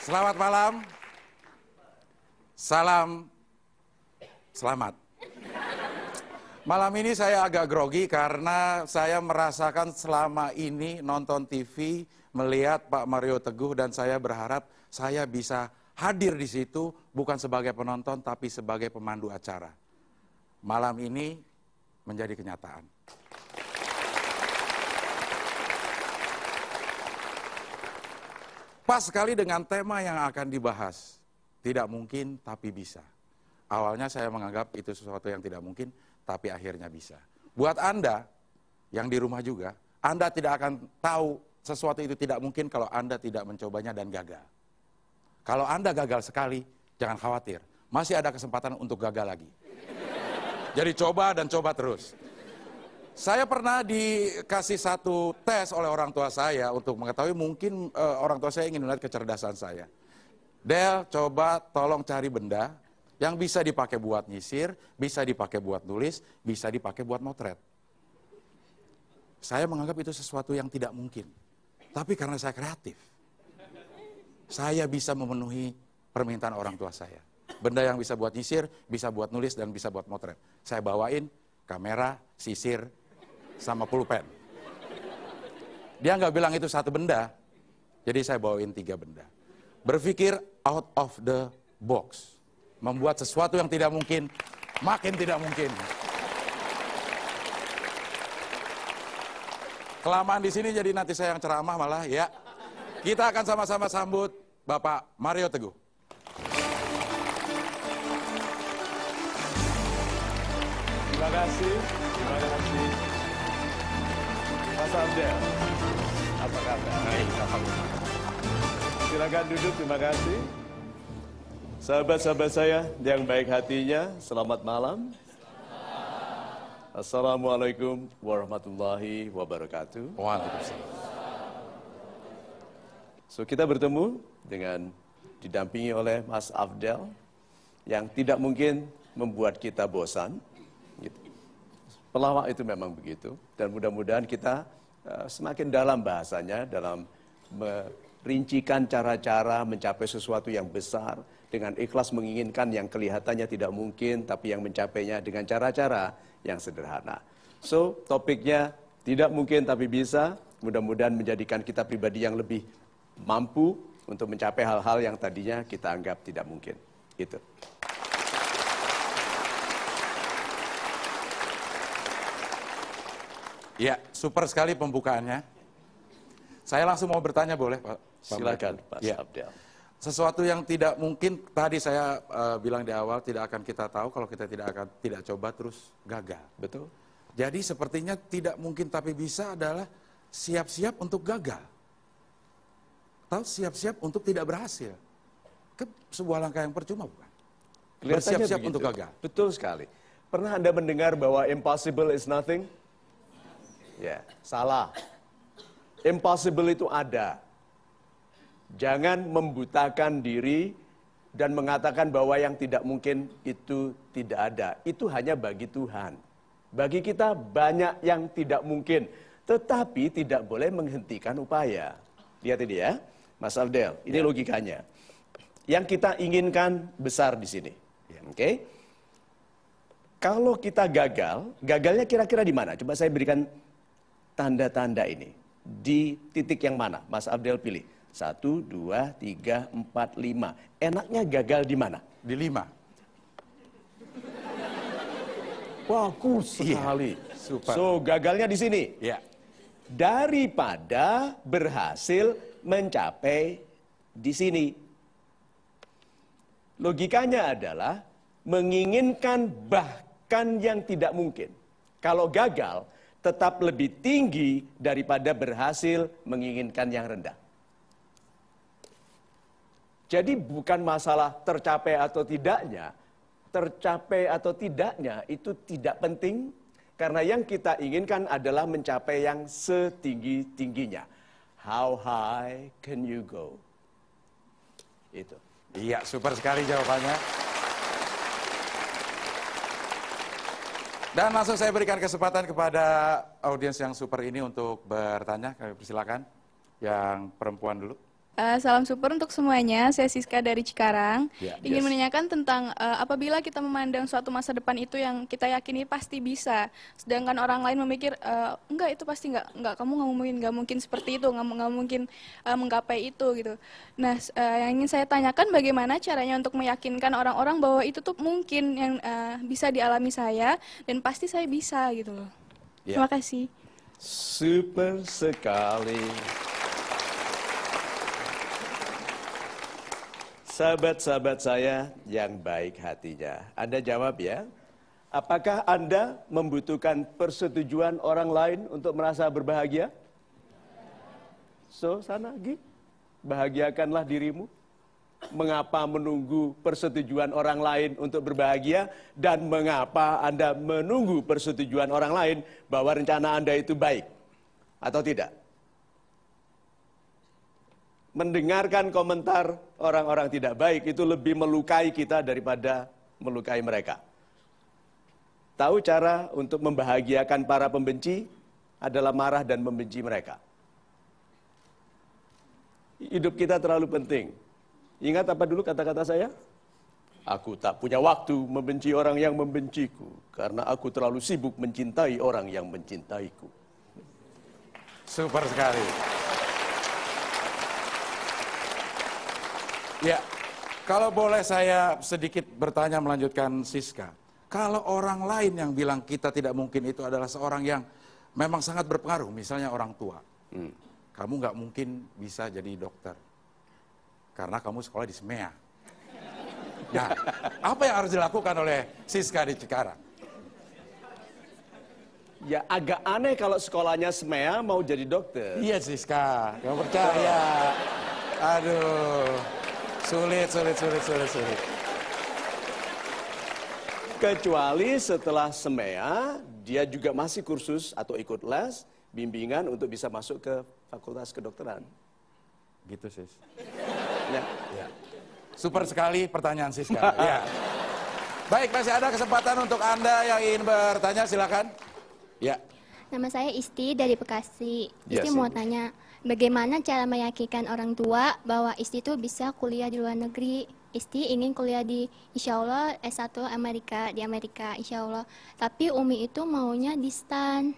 Selamat malam. Salam selamat. Malam ini saya agak grogi karena saya merasakan selama ini nonton TV, melihat Pak Mario Teguh, dan saya berharap saya bisa hadir di situ bukan sebagai penonton tapi sebagai pemandu acara. Malam ini menjadi kenyataan. Pas sekali dengan tema yang akan dibahas. Tidak mungkin tapi bisa. Awalnya saya menganggap itu sesuatu yang tidak mungkin, tapi akhirnya bisa. Buat Anda yang di rumah juga, Anda tidak akan tahu sesuatu itu tidak mungkin kalau Anda tidak mencobanya dan gagal. Kalau Anda gagal sekali, jangan khawatir. Masih ada kesempatan untuk gagal lagi. Jadi coba dan coba terus. Saya pernah dikasih satu tes oleh orang tua saya untuk mengetahui mungkin orang tua saya ingin melihat kecerdasan saya. Del, coba tolong cari benda yang bisa dipakai buat nyisir, bisa dipakai buat nulis, bisa dipakai buat motret. Saya menganggap itu sesuatu yang tidak mungkin. Tapi karena saya kreatif, saya bisa memenuhi permintaan orang tua saya. Benda yang bisa buat nyisir, bisa buat nulis, dan bisa buat motret. Saya bawain kamera, sisir, sama pulpen. Dia nggak bilang itu satu benda, jadi saya bawain 3 benda. Berpikir out of the box. Membuat sesuatu yang tidak mungkin, makin tidak mungkin. Kelamaan di sini jadi nanti saya yang ceramah malah ya. Kita akan sama-sama sambut Bapak Mario Teguh. Terima kasih, terima kasih. Mas Abdel, apa kabar? Baik, alhamdulillah. Silakan duduk, terima kasih. Sahabat-sahabat saya yang baik hatinya, selamat malam. Assalamualaikum warahmatullahi wabarakatuh. Waalaikumsalam. So, kita bertemu dengan didampingi oleh Mas Abdel yang tidak mungkin membuat kita bosan. Gitu. Pelawak itu memang begitu, dan mudah-mudahan kita semakin dalam bahasanya, dalam merincikan cara-cara mencapai sesuatu yang besar, dengan ikhlas menginginkan yang kelihatannya tidak mungkin, tapi yang mencapainya dengan cara-cara yang sederhana. So, topiknya tidak mungkin tapi bisa, mudah-mudahan menjadikan kita pribadi yang lebih mampu untuk mencapai hal-hal yang tadinya kita anggap tidak mungkin. Itu. Ya, super sekali pembukaannya. Saya langsung mau bertanya, boleh Pak? Silakan Pak Ya. Abdel. Sesuatu yang tidak mungkin, tadi saya bilang di awal, tidak akan kita tahu kalau kita tidak coba terus gagal. Betul? Jadi sepertinya tidak mungkin tapi bisa adalah siap-siap untuk gagal. Atau siap-siap untuk tidak berhasil. Sebuah langkah yang percuma bukan? Kelihatannya Bersiap-siap begitu. untuk gagal. Betul sekali. Pernah Anda mendengar bahwa impossible is nothing? Ya, salah. Impossible itu ada. Jangan membutakan diri dan mengatakan bahwa yang tidak mungkin itu tidak ada. Itu hanya bagi Tuhan. Bagi kita banyak yang tidak mungkin. Tetapi tidak boleh menghentikan upaya. Lihat ini ya, Mas Abdel. Ini logikanya. Yang kita inginkan besar di sini. Oke? Kalau kita gagal, gagalnya kira-kira di mana? Coba saya berikan tanda-tanda ini. Di titik yang mana? Mas Abdel pilih. 1, 2, 3, 4, 5. Enaknya gagal di mana? Di 5. Bagus sekali. Super. So, gagalnya di sini. Ya. Daripada berhasil mencapai di sini. Logikanya adalah menginginkan bahkan yang tidak mungkin. Kalau gagal, tetap lebih tinggi daripada berhasil menginginkan yang rendah. Jadi bukan masalah tercapai atau tidaknya itu tidak penting, karena yang kita inginkan adalah mencapai yang setinggi-tingginya. How high can you go? Itu. Iya, super sekali jawabannya. Dan langsung saya berikan kesempatan kepada audiens yang super ini untuk bertanya. Kami persilakan. Yang perempuan dulu. Salam super untuk semuanya, saya Siska dari Cikarang. Ya, Ingin yes. menanyakan tentang apabila kita memandang suatu masa depan itu yang kita yakini pasti bisa, sedangkan orang lain memikir enggak itu pasti enggak kamu nggak mungkin seperti itu, nggak mungkin menggapai itu gitu. Nah, yang ingin saya tanyakan bagaimana caranya untuk meyakinkan orang-orang bahwa itu tuh mungkin yang bisa dialami saya dan pasti saya bisa gitu loh. Ya. Terima kasih. Super sekali. Sahabat-sahabat saya yang baik hatinya, Anda jawab ya. Apakah Anda membutuhkan persetujuan orang lain untuk merasa berbahagia? So, sana Gi, bahagiakanlah dirimu. Mengapa menunggu persetujuan orang lain untuk berbahagia? Dan mengapa Anda menunggu persetujuan orang lain bahwa rencana Anda itu baik? Atau tidak? Mendengarkan komentar orang-orang tidak baik itu lebih melukai kita daripada melukai mereka. Tahu cara untuk membahagiakan para pembenci adalah marah dan membenci mereka. Hidup kita terlalu penting. Ingat apa dulu kata-kata saya? Aku tak punya waktu membenci orang yang membenciku, karena aku terlalu sibuk mencintai orang yang mencintaiku. Super sekali. Ya, kalau boleh saya sedikit bertanya melanjutkan Siska. Kalau orang lain yang bilang kita tidak mungkin itu adalah seorang yang memang sangat berpengaruh, misalnya orang tua. Kamu nggak mungkin bisa jadi dokter, karena kamu sekolah di SMEA. Nah, apa yang harus dilakukan oleh Siska di Cikarang? Ya agak aneh kalau sekolahnya SMEA mau jadi dokter. Iya Siska, kamu percaya? Aduh. Sulit. Kecuali setelah SMEA, dia juga masih kursus atau ikut les, bimbingan untuk bisa masuk ke fakultas kedokteran. Gitu Sis. Ya. Ya. Super sekali pertanyaan Siska. Ya. Baik, masih ada kesempatan untuk Anda yang ingin bertanya, silakan. Ya. Nama saya Isti dari Bekasi. Ya, Isti mau tanya, bagaimana cara meyakinkan orang tua bahwa Isti itu bisa kuliah di luar negeri? Isti ingin kuliah di, insya Allah S1 di Amerika, insya Allah. Tapi Umi itu maunya di STAN.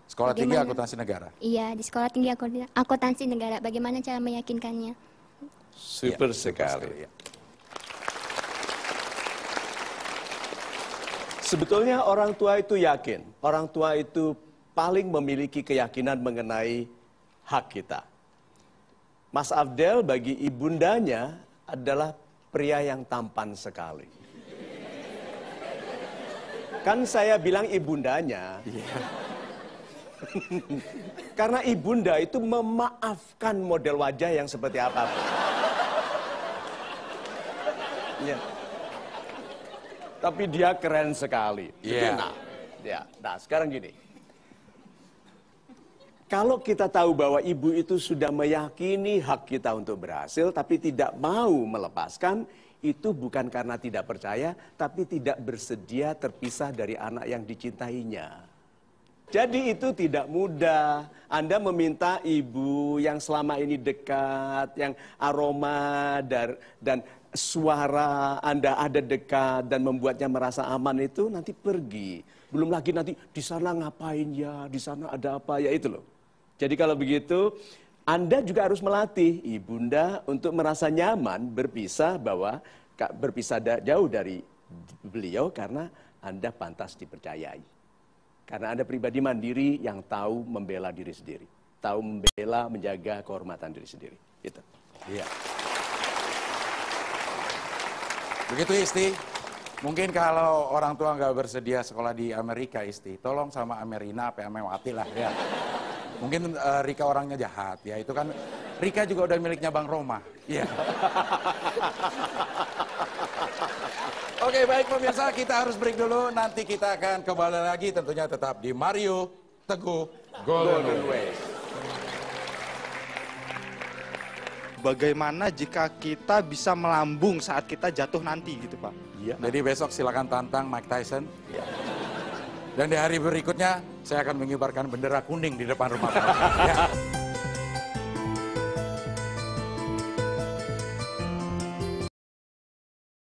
Sekolah Tinggi Bagaimana? Akuntansi Negara. Iya, di Sekolah Tinggi Akuntansi Negara. Bagaimana cara meyakinkannya? Super Ya, sekali. ya. Sebetulnya orang tua itu yakin, orang tua itu paling memiliki keyakinan mengenai hak kita. Mas Afdel bagi ibundanya adalah pria yang tampan sekali. Kan saya bilang ibundanya. Karena ibunda itu memaafkan model wajah yang seperti apapun. Ya. Tapi dia keren sekali. Iya. Nah, sekarang gini. Kalau kita tahu bahwa ibu itu sudah meyakini hak kita untuk berhasil, tapi tidak mau melepaskan, itu bukan karena tidak percaya, tapi tidak bersedia terpisah dari anak yang dicintainya. Jadi itu tidak mudah. Anda meminta ibu yang selama ini dekat, yang aroma dan suara Anda ada dekat dan membuatnya merasa aman itu nanti pergi. Belum lagi nanti di sana ngapain ya, di sana ada apa ya, itu loh. Jadi kalau begitu Anda juga harus melatih ibunda untuk merasa nyaman berpisah jauh dari beliau karena Anda pantas dipercayai. Karena Anda pribadi mandiri yang tahu membela diri sendiri. Tahu membela, menjaga kehormatan diri sendiri. Gitu. Iya. Begitu Isti. Mungkin kalau orang tua nggak bersedia sekolah di Amerika Isti, tolong sama Amerina apa Amewati lah ya. Mungkin Rika orangnya jahat ya. Itu kan Rika juga udah miliknya Bang Roma. Iya. Oke, baik pemirsa, kita harus break dulu. Nanti kita akan kembali lagi tentunya tetap di Mario Teguh Golden Way. Bagaimana jika kita bisa melambung saat kita jatuh nanti gitu Pak? Iya. Jadi besok silakan tantang Mike Tyson. Iya. Dan di hari berikutnya saya akan mengibarkan bendera kuning di depan rumah Pak. Ya.